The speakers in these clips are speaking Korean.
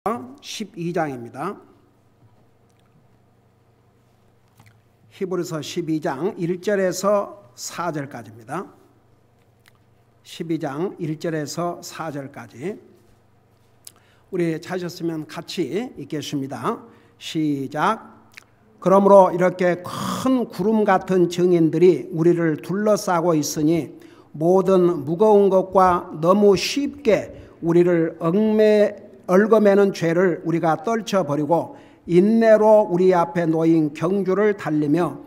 12장입니다. 히브리서 12장 1절에서 4절까지입니다. 12장 1절에서 4절까지 우리 찾으셨으면 같이 읽겠습니다. 시작. 그러므로 이렇게 큰 구름 같은 증인들이 우리를 둘러싸고 있으니 모든 무거운 것과 너무 쉽게 우리를 얽어매는 죄를 우리가 떨쳐버리고 인내로 우리 앞에 놓인 경주를 달리며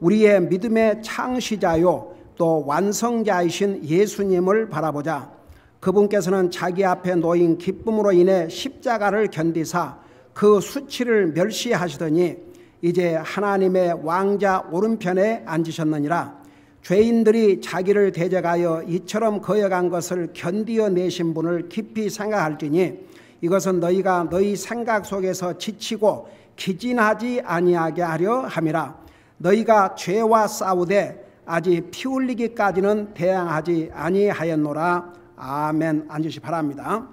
우리의 믿음의 창시자요 또 완성자이신 예수님을 바라보자. 그분께서는 자기 앞에 놓인 기쁨으로 인해 십자가를 견디사 그 수치를 멸시하시더니 이제 하나님의 왕자 오른편에 앉으셨느니라. 죄인들이 자기를 대적하여 이처럼 거역한 것을 견디어내신 분을 깊이 생각할지니 이것은 너희가 너희 생각 속에서 지치고 기진하지 아니하게 하려 함이라. 너희가 죄와 싸우되 아직 피 흘리기까지는 대항하지 아니하였노라. 아멘. 앉으시 바랍니다.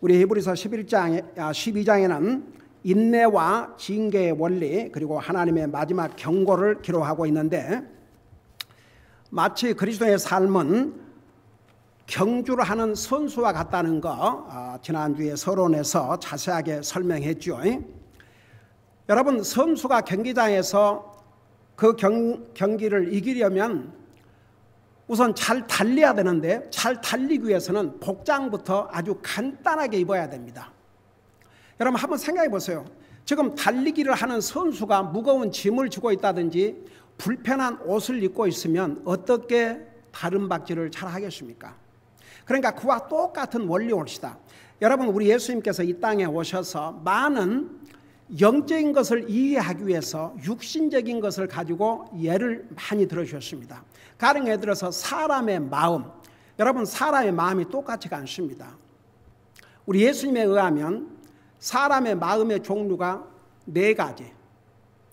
우리 히브리서 12장에는 인내와 징계의 원리 그리고 하나님의 마지막 경고를 기록하고 있는데 마치 그리스도의 삶은 경주를 하는 선수와 같다는 거 지난주에 서론에서 자세하게 설명했죠. 여러분, 선수가 경기장에서 그 경기를 이기려면 우선 잘 달려야 되는데 잘 달리기 위해서는 복장부터 아주 간단하게 입어야 됩니다. 여러분 한번 생각해 보세요. 지금 달리기를 하는 선수가 무거운 짐을 지고 있다든지 불편한 옷을 입고 있으면 어떻게 다름박질을 잘 하겠습니까? 그러니까 그와 똑같은 원리 옳시다. 여러분, 우리 예수님께서 이 땅에 오셔서 많은 영적인 것을 이해하기 위해서 육신적인 것을 가지고 예를 많이 들어주셨습니다. 가령에 들어서 사람의 마음, 여러분 사람의 마음이 똑같지가 않습니다. 우리 예수님에 의하면 사람의 마음의 종류가 4가지.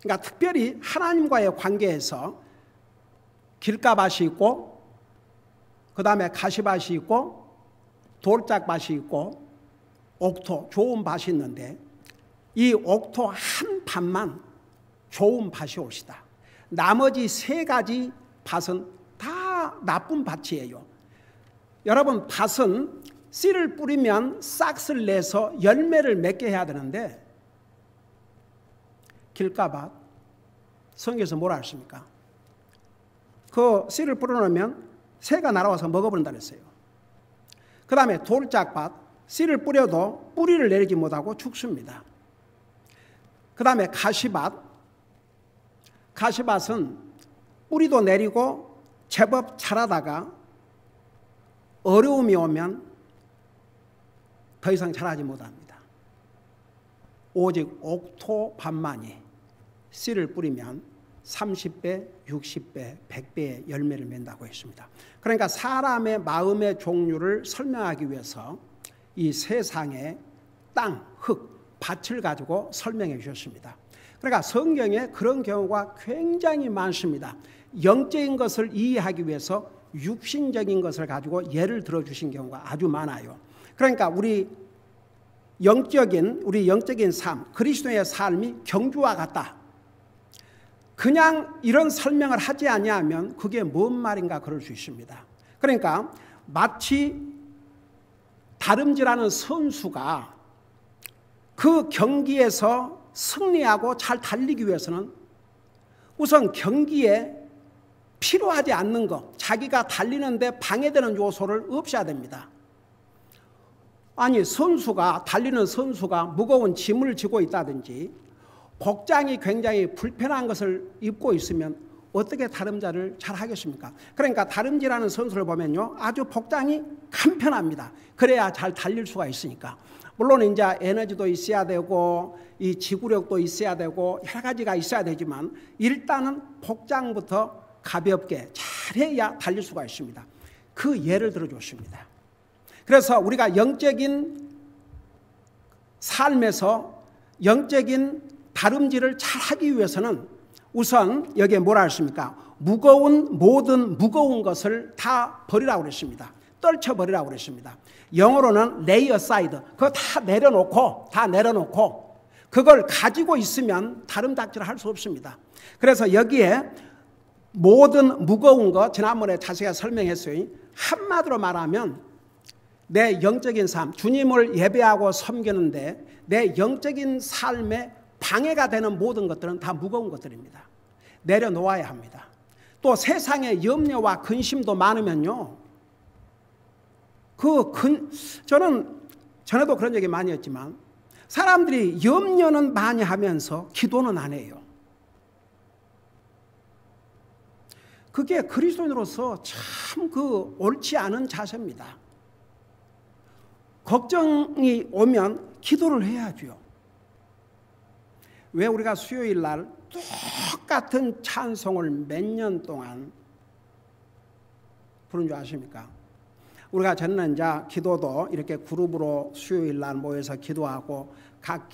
그러니까 특별히 하나님과의 관계에서 길가밭이 있고 그 다음에 가시밭이 있고 돌짝밭이 있고 옥토, 좋은 밭이 있는데 이 옥토 한 밭만 좋은 밭이 옳시다. 나머지 3가지 밭은 다 나쁜 밭이에요. 여러분, 밭은 씨를 뿌리면 싹을 내서 열매를 맺게 해야 되는데 길가밭, 성경에서 뭐라 했습니까? 그 씨를 뿌려놓으면 새가 날아와서 먹어버린다 그랬어요. 그 다음에 돌짝밭, 씨를 뿌려도 뿌리를 내리지 못하고 죽습니다. 그 다음에 가시밭은 뿌리도 내리고 제법 자라다가 어려움이 오면 더 이상 자라지 못합니다. 오직 옥토밭만이 씨를 뿌리면 30배, 60배, 100배의 열매를 맺는다고 했습니다. 그러니까 사람의 마음의 종류를 설명하기 위해서 이 세상의 땅, 흙, 밭을 가지고 설명해 주셨습니다. 그러니까 성경에 그런 경우가 굉장히 많습니다. 영적인 것을 이해하기 위해서 육신적인 것을 가지고 예를 들어주신 경우가 아주 많아요. 그러니까 우리 영적인 삶, 그리스도의 삶이 경주와 같다. 그냥 이런 설명을 하지 아니하면 그게 뭔 말인가 그럴 수 있습니다. 그러니까 마치 다름질하는 선수가 그 경기에서 승리하고 잘 달리기 위해서는 우선 경기에 필요하지 않는 것, 자기가 달리는데 방해되는 요소를 없애야 됩니다. 아니, 달리는 선수가 무거운 짐을 지고 있다든지 복장이 굉장히 불편한 것을 입고 있으면 어떻게 다름질을 잘 하겠습니까? 그러니까 다름질하는 선수를 보면요, 아주 복장이 간편합니다. 그래야 잘 달릴 수가 있으니까. 물론 이제 에너지도 있어야 되고 이 지구력도 있어야 되고 여러 가지가 있어야 되지만 일단은 복장부터 가볍게 잘해야 달릴 수가 있습니다. 그 예를 들어줬습니다. 그래서 우리가 영적인 삶에서 영적인 다름질을 잘 하기 위해서는 우선 여기에 뭐라 했습니까? 모든 무거운 것을 다 버리라고 그랬습니다. 떨쳐버리라고 그랬습니다. 영어로는 lay aside. 그거 다 내려놓고 그걸 가지고 있으면 다름잡기를 할 수 없습니다. 그래서 여기에 모든 무거운 거 지난번에 자세히 설명했어요. 한마디로 말하면 내 영적인 삶, 주님을 예배하고 섬기는데 내 영적인 삶에 방해가 되는 모든 것들은 다 무거운 것들입니다. 내려놓아야 합니다. 또 세상에 염려와 근심도 많으면요. 저는 전에도 그런 얘기 많이 했지만 사람들이 염려는 많이 하면서 기도는 안 해요. 그게 그리스도인으로서 참 옳지 않은 자세입니다. 걱정이 오면 기도를 해야죠. 왜 우리가 수요일 날 똑같은 찬송을 몇 년 동안 부른 줄 아십니까? 우리가 전에는 이제 기도도 이렇게 그룹으로 수요일 날 모여서 기도하고 각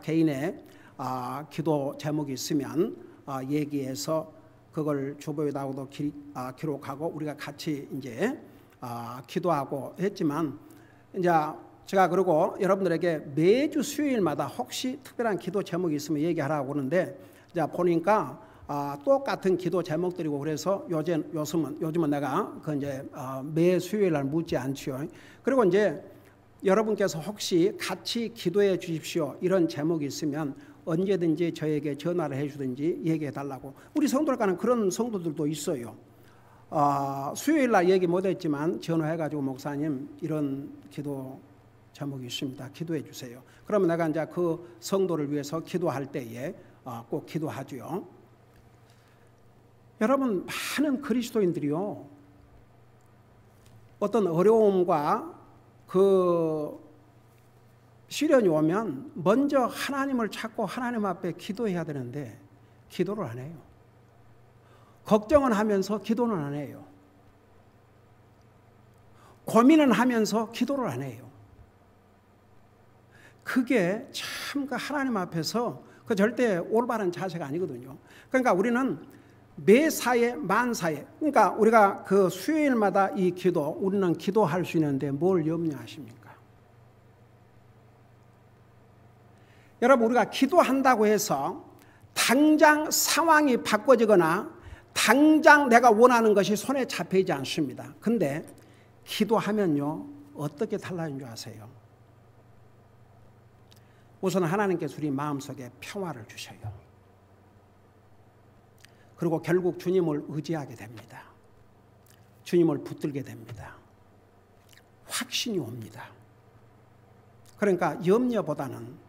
개인의 기도 제목이 있으면 얘기해서 그걸 주보에다가도 기록하고 우리가 같이 이제 기도하고 했지만 이제 제가 그러고 여러분들에게 매주 수요일마다 혹시 특별한 기도 제목이 있으면 얘기하라고 그러는데 이제 보니까 똑같은 기도 제목들이고 그래서 요즘은 내가 그 이제 매 수요일 날 묻지 않지요. 그리고 이제 여러분께서 혹시 같이 기도해 주십시오 이런 제목이 있으면 언제든지 저에게 전화를 해주든지 얘기해 달라고. 우리 성도들과는 그런 성도들도 있어요. 수요일 날 얘기 못했지만 전화해가지고 목사님 이런 기도 제목이 있습니다. 기도해 주세요. 그러면 내가 이제 그 성도를 위해서 기도할 때에 꼭 기도하죠. 여러분 많은 그리스도인들이요 어떤 어려움과 시련이 오면 먼저 하나님을 찾고 하나님 앞에 기도해야 되는데 기도를 안 해요. 걱정은 하면서 기도는 안 해요. 고민은 하면서 기도를 안 해요. 그게 참 하나님 앞에서 절대 올바른 자세가 아니거든요. 그러니까 우리는 매사에 만사에, 그러니까 우리가 수요일마다 이 기도, 우리는 기도할 수 있는데 뭘 염려하십니까? 여러분 우리가 기도한다고 해서 당장 상황이 바꿔지거나 당장 내가 원하는 것이 손에 잡히지 않습니다. 근데 기도하면요 어떻게 달라진 줄 아세요? 우선 하나님께서 우리 마음속에 평화를 주셔요. 그리고 결국 주님을 의지하게 됩니다. 주님을 붙들게 됩니다. 확신이 옵니다. 그러니까 염려보다는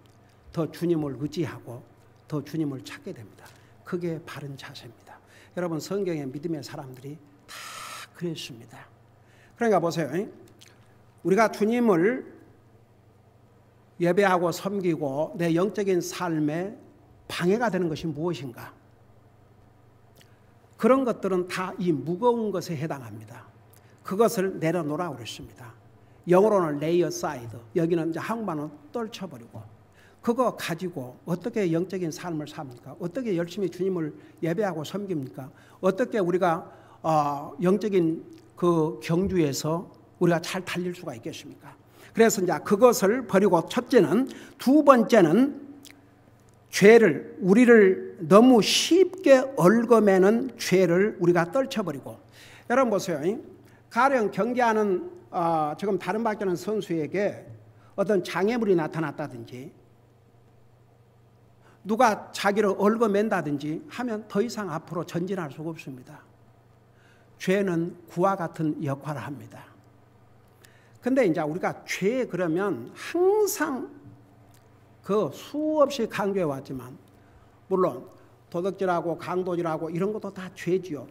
더 주님을 의지하고 더 주님을 찾게 됩니다. 그게 바른 자세입니다. 여러분 성경의 믿음의 사람들이 다 그랬습니다. 그러니까 보세요. 우리가 주님을 예배하고 섬기고 내 영적인 삶에 방해가 되는 것이 무엇인가? 그런 것들은 다 이 무거운 것에 해당합니다. 그것을 내려놓으라고 그랬습니다. 영어로는 lay aside, 여기는 이제 한국말은 떨쳐버리고 그거 가지고 어떻게 영적인 삶을 삽니까? 어떻게 열심히 주님을 예배하고 섬깁니까? 어떻게 우리가 영적인 경주에서 우리가 잘 달릴 수가 있겠습니까? 그래서 이제 그것을 버리고 첫째는, 두 번째는 우리를 너무 쉽게 얽어매는 죄를 우리가 떨쳐버리고. 여러분 보세요. 가령 경기하는 지금 다른 밖에는 선수에게 어떤 장애물이 나타났다든지 누가 자기를 얽어맨다든지 하면 더 이상 앞으로 전진할 수가 없습니다. 죄는 구와 같은 역할을 합니다. 근데 이제 우리가 죄 그러면 항상 수없이 강조해 왔지만, 물론 도덕질하고 강도질하고 이런 것도 다 죄지요.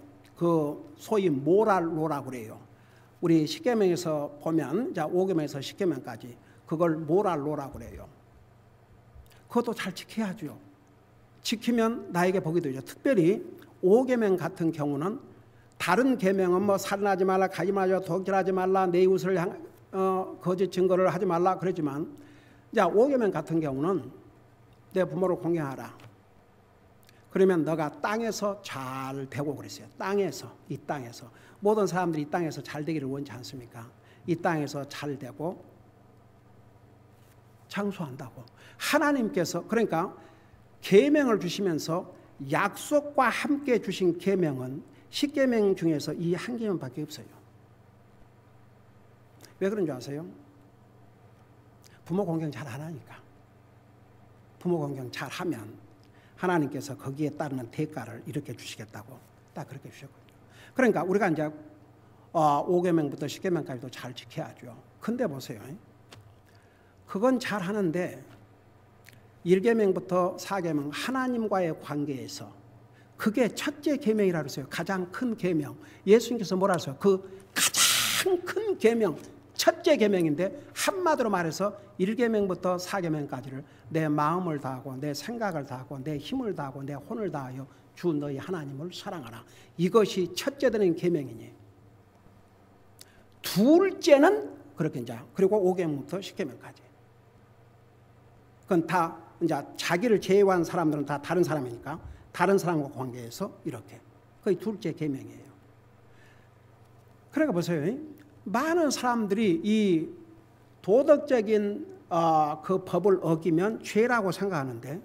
소위 모랄로라고 그래요. 우리 십계명에서 보면, 5계명에서 10계명까지 그걸 모랄로라고 그래요. 그것도 잘 지켜야죠. 지키면 나에게 복이 되죠. 특별히 5계명 같은 경우는 다른 계명은 살인하지 말라, 가지 말라, 도둑질하지 말라, 내 이웃을 거짓 증거를 하지 말라 그러지만, 5계명 같은 경우는 내 부모를 공경하라. 그러면 너가 땅에서 잘 되고 그랬어요. 땅에서, 이 땅에서. 모든 사람들이 이 땅에서 잘 되기를 원치 않습니까? 이 땅에서 잘 되고 장수한다고. 하나님께서 그러니까 계명을 주시면서 약속과 함께 주신 계명은 10계명 중에서 이 한 계명밖에 없어요. 왜 그런 줄 아세요? 부모 공경 잘 안 하니까. 부모 공경 잘 하면 하나님께서 거기에 따르는 대가를 이렇게 주시겠다고 딱 그렇게 주셨거든요. 그러니까 우리가 이제 5계명부터 10계명까지도 잘 지켜야죠. 근데 보세요. 그건 잘 하는데 1계명부터 4계명 하나님과의 관계에서 그게 첫째 계명이라고 했어요. 가장 큰 계명. 예수님께서 뭐라 하세요? 그 가장 큰 계명, 첫째 계명인데 한마디로 말해서 1계명부터 4계명까지를 내 마음을 다하고 내 생각을 다하고 내 힘을 다하고 내 혼을 다하여 주 너희 하나님을 사랑하라. 이것이 첫째 되는 계명이니 둘째는 그렇게 이제 그리고 5계명부터 10계명까지. 그건 다 이제 자기를 제외한 사람들은 다 다른 사람이니까 다른 사람과 관계에서 이렇게 그게 둘째 계명이에요. 그러니까 보세요. 많은 사람들이 이 도덕적인 그 법을 어기면 죄라고 생각하는데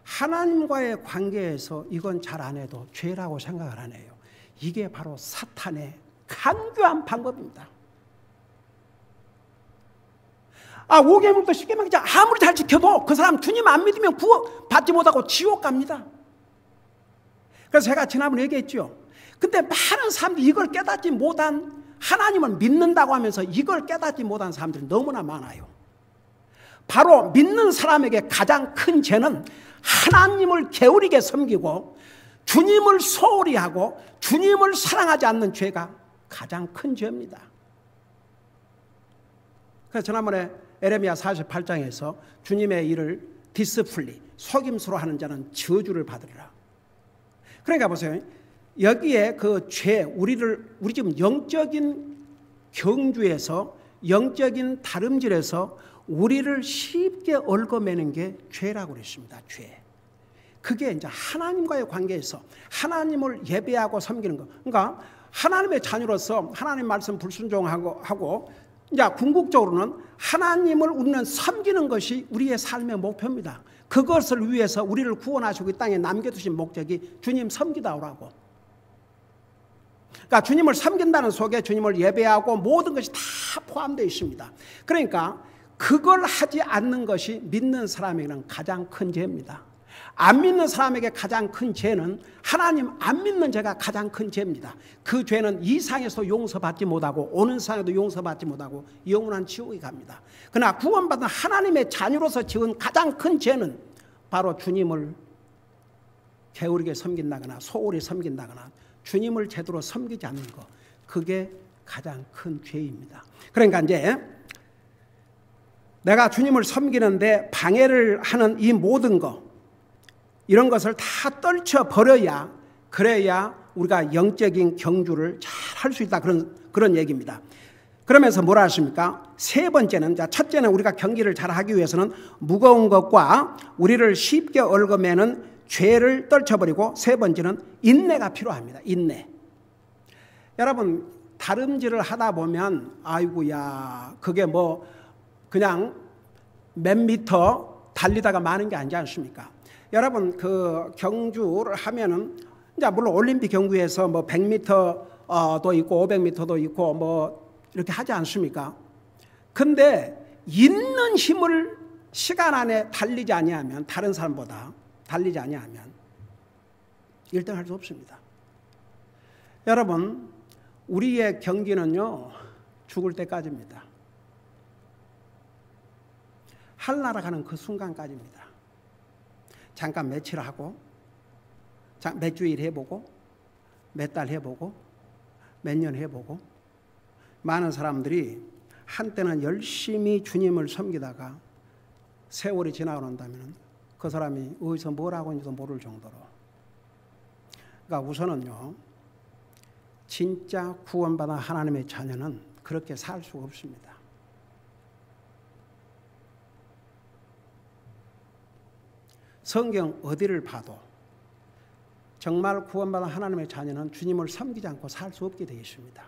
하나님과의 관계에서 이건 잘 안 해도 죄라고 생각을 안 해요. 이게 바로 사탄의 간교한 방법입니다. 5계명부터 10계명 아무리 잘 지켜도 그 사람 주님 안 믿으면 구원받지 못하고 지옥 갑니다. 그래서 제가 지난번에 얘기했죠. 근데 많은 사람들이 이걸 깨닫지 못한 하나님을 믿는다고 하면서 이걸 깨닫지 못한 사람들이 너무나 많아요. 바로 믿는 사람에게 가장 큰 죄는 하나님을 게으르게 섬기고 주님을 소홀히 하고 주님을 사랑하지 않는 죄가 가장 큰 죄입니다. 그래서 지난번에 에레미야 48장에서 주님의 일을 디스플리, 속임수로 하는 자는 저주를 받으리라. 그러니까 보세요. 여기에 그 죄, 우리 지금 영적인 경주에서 영적인 다름질에서 우리를 쉽게 얽어매는 게 죄라고 그랬습니다. 죄. 그게 이제 하나님과의 관계에서 하나님을 예배하고 섬기는 거. 그러니까 하나님의 자녀로서 하나님 말씀 불순종하고 이제 궁극적으로는 하나님을 우리는 섬기는 것이 우리의 삶의 목표입니다. 그것을 위해서 우리를 구원하시고 이 땅에 남겨두신 목적이 주님 섬기다 오라고. 그러니까 주님을 섬긴다는 속에 주님을 예배하고 모든 것이 다 포함되어 있습니다. 그러니까 그걸 하지 않는 것이 믿는 사람에게는 가장 큰 죄입니다. 안 믿는 사람에게 가장 큰 죄는 하나님 안 믿는 죄가 가장 큰 죄입니다. 그 죄는 이 상에서 용서받지 못하고 오는 상에도 용서받지 못하고 영원한 지옥에 갑니다. 그러나 구원받은 하나님의 자녀로서 지은 가장 큰 죄는 바로 주님을 게으르게 섬긴다거나 소홀히 섬긴다거나 주님을 제대로 섬기지 않는 것, 그게 가장 큰 죄입니다. 그러니까 이제 내가 주님을 섬기는데 방해를 하는 이 모든 것, 이런 것을 다 떨쳐버려야, 그래야 우리가 영적인 경주를 잘 할 수 있다, 그런 얘기입니다. 그러면서 뭐라 하십니까? 세 번째는, 첫째는 우리가 경기를 잘 하기 위해서는 무거운 것과 우리를 쉽게 얽어매는 죄를 떨쳐버리고, 세 번째는 인내가 필요합니다. 인내. 여러분, 다름질을 하다 보면 아이고야, 그게 뭐 그냥 몇 미터 달리다가 마는 게 아니지 않습니까? 여러분, 그 경주를 하면은 이제 물론 올림픽 경주에서 뭐 100m도 있고 500m도 있고 뭐 이렇게 하지 않습니까? 근데 있는 힘을 시간 안에 달리지 아니하면, 다른 사람보다 달리지 아니하면 1등 할 수 없습니다. 여러분, 우리의 경기는요, 죽을 때까지입니다. 하늘나라 가는 그 순간까지입니다. 잠깐 며칠 하고, 몇 주일 해보고, 몇 달 해보고, 몇 년 해보고, 많은 사람들이 한때는 열심히 주님을 섬기다가 세월이 지나고 난다면 그 사람이 어디서 뭘 하고 있는지도 모를 정도로. 그러니까 우선은요, 진짜 구원받은 하나님의 자녀는 그렇게 살 수가 없습니다. 성경 어디를 봐도 정말 구원받은 하나님의 자녀는 주님을 섬기지 않고 살 수 없게 되어 있습니다.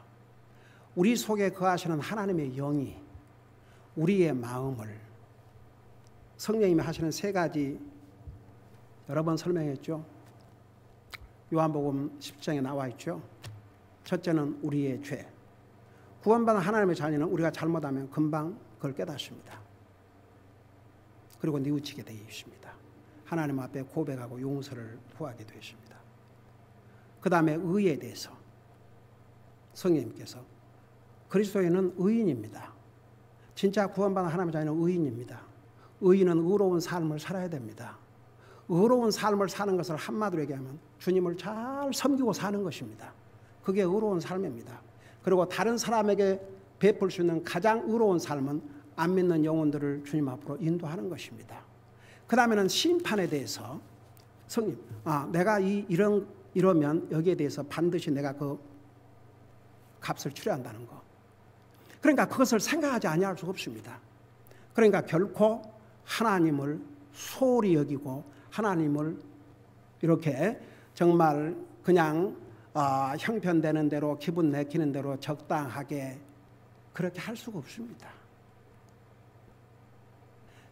우리 속에 거하시는 하나님의 영이 우리의 마음을, 성령님이 하시는 세 가지 여러 번 설명했죠. 요한복음 10장에 나와 있죠. 첫째는 우리의 죄. 구원받은 하나님의 자녀는 우리가 잘못하면 금방 그걸 깨닫습니다. 그리고 뉘우치게 되어 있습니다. 하나님 앞에 고백하고 용서를 구하게 되십니다. 그 다음에 의에 대해서 성령님께서 그리스도인은 의인입니다. 진짜 구원받은 하나님의 자녀는 의인입니다. 의인은 의로운 삶을 살아야 됩니다. 의로운 삶을 사는 것을 한마디로 얘기하면 주님을 잘 섬기고 사는 것입니다. 그게 의로운 삶입니다. 그리고 다른 사람에게 베풀 수 있는 가장 의로운 삶은 안 믿는 영혼들을 주님 앞으로 인도하는 것입니다. 그 다음에는 심판에 대해서 성님, 내가 이러면 여기에 대해서 반드시 내가 그 값을 치러야 한다는 거. 그러니까 그것을 생각하지 아니할 수가 없습니다. 그러니까 결코 하나님을 소홀히 여기고 하나님을 이렇게 정말 그냥 형편되는 대로 기분 내키는 대로 적당하게 그렇게 할 수가 없습니다.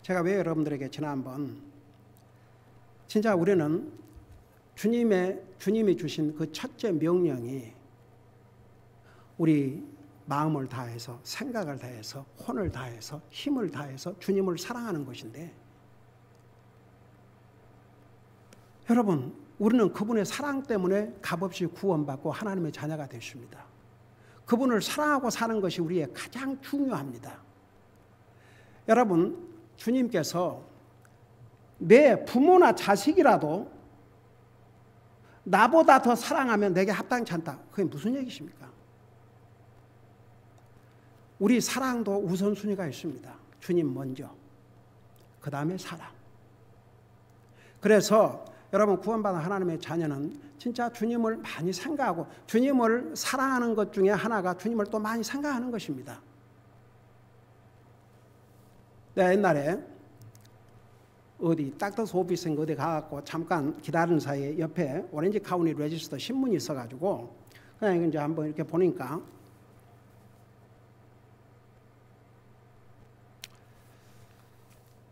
제가 왜 여러분들에게 지난번 진짜 우리는 주님이 주신 그 첫째 명령이 우리 마음을 다해서 생각을 다해서 혼을 다해서 힘을 다해서 주님을 사랑하는 것인데 여러분 우리는 그분의 사랑 때문에 값없이 구원받고 하나님의 자녀가 됐습니다. 그분을 사랑하고 사는 것이 우리의 가장 중요합니다. 여러분 주님께서 내 부모나 자식이라도 나보다 더 사랑하면 내게 합당치 않다. 그게 무슨 얘기십니까? 우리 사랑도 우선순위가 있습니다. 주님 먼저, 그 다음에 사랑. 그래서 여러분 구원받은 하나님의 자녀는 진짜 주님을 많이 생각하고 주님을 사랑하는 것 중에 하나가 주님을 또 많이 생각하는 것입니다. 내가 옛날에 어디 닥터스 오피스인가 어디 가갖고 잠깐 기다리는 사이에 옆에 오렌지 카운티 레지스터 신문이 있어가지고 그냥 이제 한번 이렇게 보니까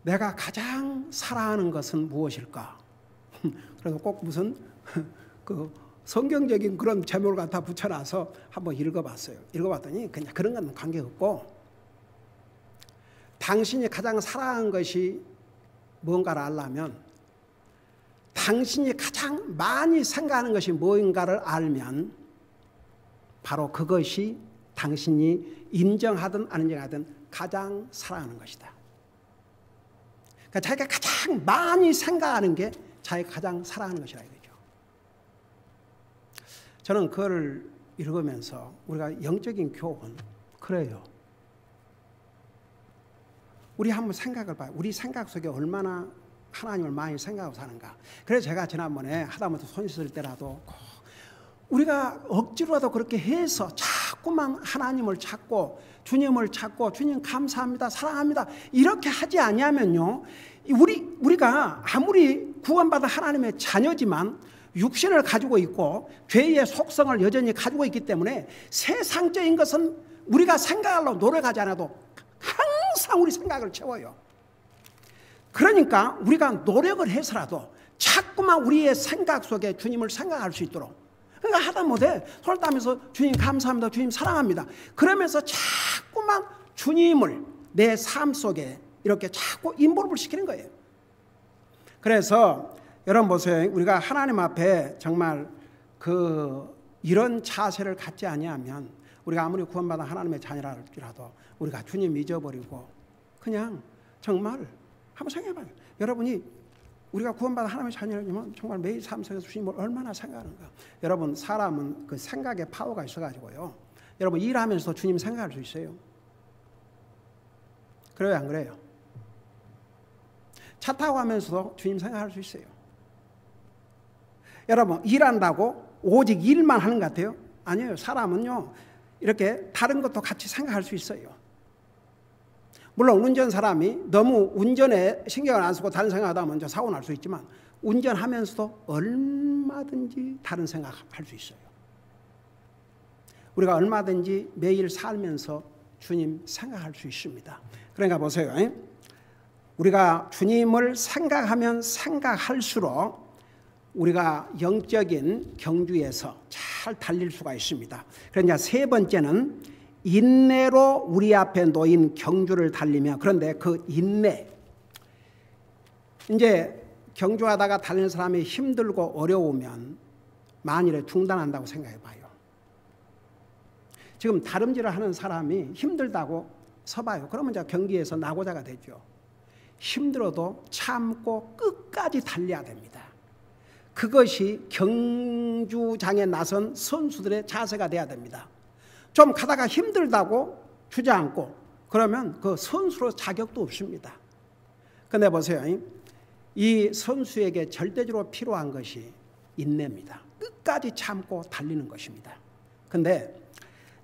내가 가장 사랑하는 것은 무엇일까? 그래서 꼭 무슨 그 성경적인 그런 제목을 갖다 붙여놔서 한번 읽어봤어요. 읽어봤더니 그냥 그런 건 관계없고 당신이 가장 사랑하는 것이 뭔가를 알려면 당신이 가장 많이 생각하는 것이 뭔가를 알면 바로 그것이 당신이 인정하든 안 인정하든 가장 사랑하는 것이다. 그러니까 자기가 가장 많이 생각하는 게 자기가 가장 사랑하는 것이라 이거죠. 저는 그걸 읽으면서 우리가 영적인 교훈 그래요. 우리 한번 생각을 봐요. 우리 생각 속에 얼마나 하나님을 많이 생각하고 사는가. 그래서 제가 지난번에 하다못해 손 씻을 때라도 우리가 억지로라도 그렇게 해서 자꾸만 하나님을 찾고 주님을 찾고 주님 감사합니다 사랑합니다 이렇게 하지 아니하면요 우리가 아무리 구원받은 하나님의 자녀지만 육신을 가지고 있고 죄의 속성을 여전히 가지고 있기 때문에 세상적인 것은 우리가 생각하려고 노력하지 않아도 항상 우리 생각을 채워요. 그러니까 우리가 노력을 해서라도 자꾸만 우리의 생각 속에 주님을 생각할 수 있도록 그러니까 하다못해 손을 따면서 주님 감사합니다 주님 사랑합니다 그러면서 자꾸만 주님을 내 삶 속에 이렇게 자꾸 인볼브를 시키는 거예요. 그래서 여러분 보세요. 우리가 하나님 앞에 정말 이런 자세를 갖지 아니하면 우리가 아무리 구원받은 하나님의 자녀라도 우리가 주님 잊어버리고 그냥 정말 한번 생각해봐요. 여러분이 우리가 구원받은 하나님의 자녀라면 정말 매일 삶 속에서 주님을 얼마나 생각하는가. 여러분 사람은 그 생각에 파워가 있어가지고요. 여러분 일하면서도 주님 생각할 수 있어요. 그래요 안 그래요? 차 타고 가면서도 주님 생각할 수 있어요. 여러분 일한다고 오직 일만 하는 것 같아요? 아니에요. 사람은요 이렇게 다른 것도 같이 생각할 수 있어요. 물론 운전 사람이 너무 운전에 신경을 안 쓰고 다른 생각하다 먼저 사고 날 수 있지만 운전하면서도 얼마든지 다른 생각할 수 있어요. 우리가 얼마든지 매일 살면서 주님 생각할 수 있습니다. 그러니까 보세요. 우리가 주님을 생각하면 생각할수록 우리가 영적인 경주에서 잘 달릴 수가 있습니다. 그러니까 세 번째는 인내로 우리 앞에 놓인 경주를 달리며, 그런데 그 인내, 이제 경주하다가 달리는 사람이 힘들고 어려우면 만일에 중단한다고 생각해 봐요. 지금 다름질을 하는 사람이 힘들다고 서봐요. 그러면 이제 경기에서 낙오자가 되죠. 힘들어도 참고 끝까지 달려야 됩니다. 그것이 경주장에 나선 선수들의 자세가 돼야 됩니다. 좀 가다가 힘들다고 주저앉고 그러면 그 선수로 자격도 없습니다. 근데 보세요. 이 선수에게 절대적으로 필요한 것이 인내입니다. 끝까지 참고 달리는 것입니다. 근데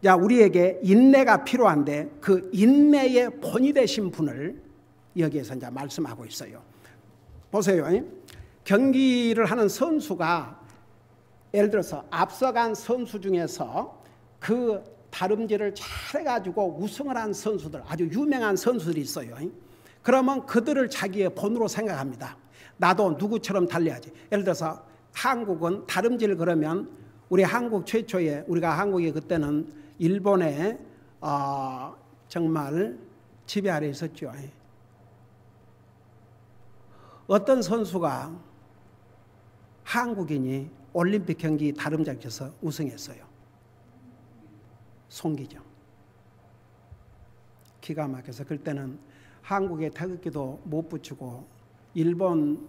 우리에게 인내가 필요한데 그 인내의 본이 되신 분을 여기에서 이제 말씀하고 있어요. 보세요. 경기를 하는 선수가 예를 들어서 앞서간 선수 중에서 그 다름질을 잘해가지고 우승을 한 선수들, 아주 유명한 선수들이 있어요. 그러면 그들을 자기의 본으로 생각합니다. 나도 누구처럼 달려야지. 예를 들어서 한국은 다름질 그러면 우리 한국 최초에, 우리가 한국이 그때는 일본의 정말 지배 아래 있었죠. 어떤 선수가 한국인이 올림픽 경기 다름질에서 우승했어요. 송기정. 기가 막혀서 그때는 한국의 태극기도 못 붙이고 일본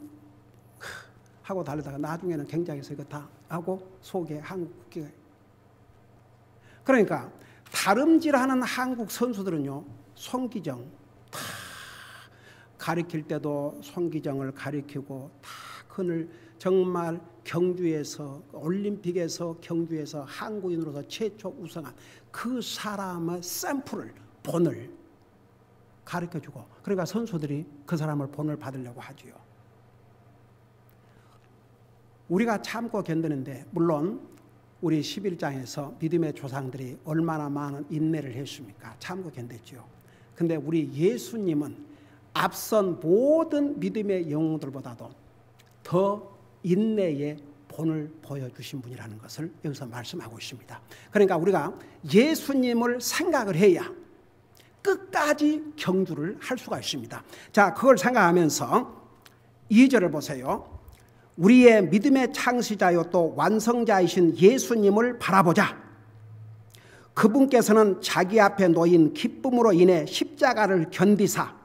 하고 달리다가 나중에는 경기장에서 이거 다 하고 속에 한국 국기가. 그러니까 다름질하는 한국 선수들은요, 송기정 다 가리킬 때도 송기정을 가리키고 다 그를 정말 경주에서 올림픽에서 경주에서 한국인으로서 최초 우승한 그 사람의 샘플을, 본을 가르쳐주고, 그러니까 선수들이 그 사람을 본을 받으려고 하지요. 우리가 참고 견디는데 물론 우리 11장에서 믿음의 조상들이 얼마나 많은 인내를 했습니까? 참고 견뎠죠. 근데 우리 예수님은 앞선 모든 믿음의 영웅들보다도 더 인내의 본을 보여주신 분이라는 것을 여기서 말씀하고 있습니다. 그러니까 우리가 예수님을 생각을 해야 끝까지 경주를 할 수가 있습니다. 자, 그걸 생각하면서 2절을 보세요. 우리의 믿음의 창시자요 또 완성자이신 예수님을 바라보자. 그분께서는 자기 앞에 놓인 기쁨으로 인해 십자가를 견디사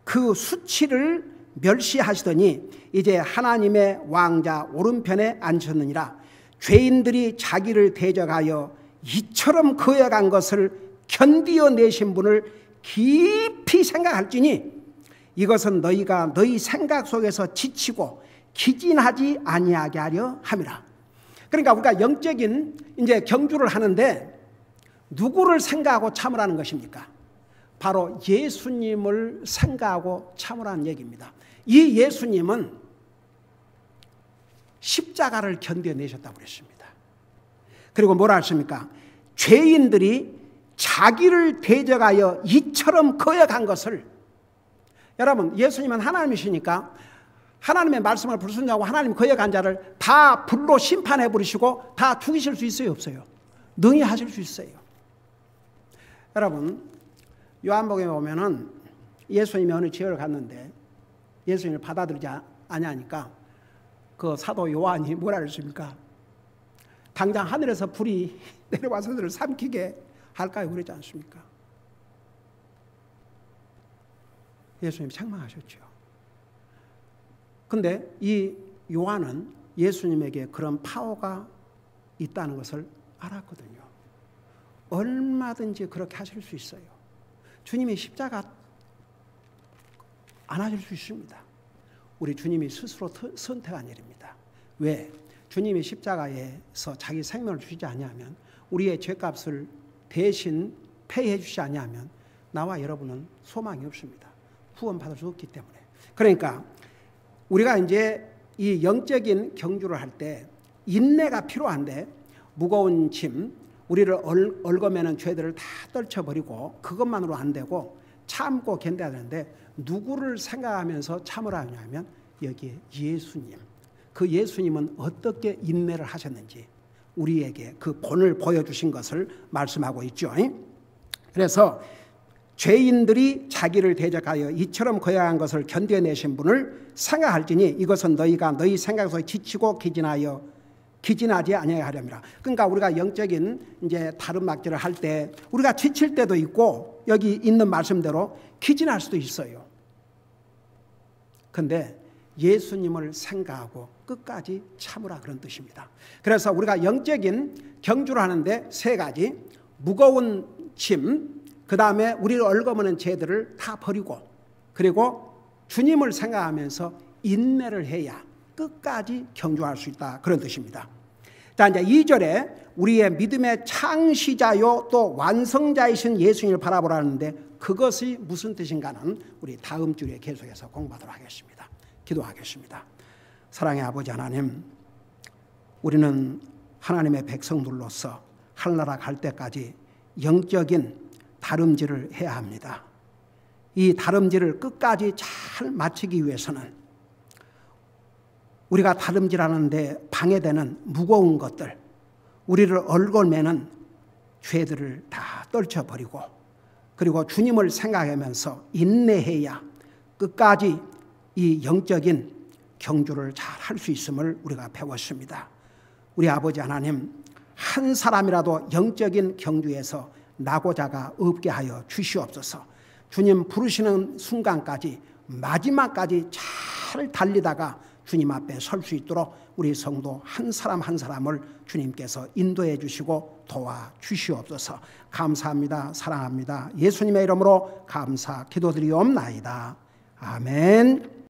그 수치를 멸시하시더니 이제 하나님의 왕자 오른편에 앉으셨느니라. 죄인들이 자기를 대적하여 이처럼 거역한 것을 견디어내신 분을 깊이 생각할지니 이것은 너희가 너희 생각 속에서 지치고 기진하지 아니하게 하려 함이라. 그러니까 우리가 영적인 이제 경주를 하는데 누구를 생각하고 참으라는 것입니까? 바로 예수님을 생각하고 참으라는 얘기입니다. 이 예수님은 십자가를 견뎌내셨다고 그랬습니다. 그리고 뭐라 하십니까? 죄인들이 자기를 대적하여 이처럼 거역한 것을, 여러분 예수님은 하나님이시니까 하나님의 말씀을 불순종하고 하나님 거역한 자를 다 불로 심판해 버리시고 다 죽이실 수 있어요, 없어요? 능히 하실 수 있어요. 여러분 요한복음에 보면은 예수님이 어느 지역을 갔는데 예수님을 받아들이지 아니하니까 그 사도 요한이 뭐라 그랬습니까? 당장 하늘에서 불이 내려와서 그들을 삼키게 할까요? 그러지 않습니까? 예수님 책망하셨죠. 근데 이 요한은 예수님에게 그런 파워가 있다는 것을 알았거든요. 얼마든지 그렇게 하실 수 있어요. 주님이 십자가 안 하실 수 있습니다. 우리 주님이 스스로 선택한 일입니다. 왜? 주님이 십자가에서 자기 생명을 주시지 아니하면, 우리의 죄값을 대신 폐해 주시지 아니하면 나와 여러분은 소망이 없습니다. 구원받을 수 없기 때문에. 그러니까 우리가 이제 이 영적인 경주를 할 때 인내가 필요한데, 무거운 짐, 우리를 얽어매는 죄들을 다 떨쳐버리고 그것만으로 안 되고 참고 견뎌야 되는데, 누구를 생각하면서 참으라 하냐면 여기에 예수님. 그 예수님은 어떻게 인내를 하셨는지 우리에게 그 본을 보여주신 것을 말씀하고 있죠. 그래서 죄인들이 자기를 대적하여 이처럼 거야한 것을 견뎌내신 분을 생각할지니 이것은 너희가 너희 생각에서 지치고 기진하지 아니하려니라. 그러니까 우리가 영적인 이제 다름막질을 할 때 우리가 지칠 때도 있고 여기 있는 말씀대로 기진할 수도 있어요. 근데 예수님을 생각하고 끝까지 참으라, 그런 뜻입니다. 그래서 우리가 영적인 경주를 하는데 세 가지, 무거운 짐, 그 다음에 우리를 얽어매는 죄들을 다 버리고, 그리고 주님을 생각하면서 인내를 해야 끝까지 경주할 수 있다, 그런 뜻입니다. 자, 이제 2절에 우리의 믿음의 창시자요 또 완성자이신 예수님을 바라보라는데 그것이 무슨 뜻인가는 우리 다음 주에 계속해서 공부하도록 하겠습니다. 기도하겠습니다. 사랑의 아버지 하나님, 우리는 하나님의 백성들로서 하늘나라 갈 때까지 영적인 다름질을 해야 합니다. 이 다름질을 끝까지 잘 마치기 위해서는 우리가 다름질하는데 방해되는 무거운 것들, 우리를 얽어매는 죄들을 다 떨쳐버리고, 그리고 주님을 생각하면서 인내해야 끝까지 이 영적인 경주를 잘 할 수 있음을 우리가 배웠습니다. 우리 아버지 하나님, 한 사람이라도 영적인 경주에서 낙오자가 없게 하여 주시옵소서. 주님 부르시는 순간까지 마지막까지 잘 달리다가 주님 앞에 설 수 있도록 우리 성도 한 사람 한 사람을 주님께서 인도해 주시고 도와 주시옵소서. 감사합니다. 사랑합니다. 예수님의 이름으로 감사 기도드리옵나이다. 아멘.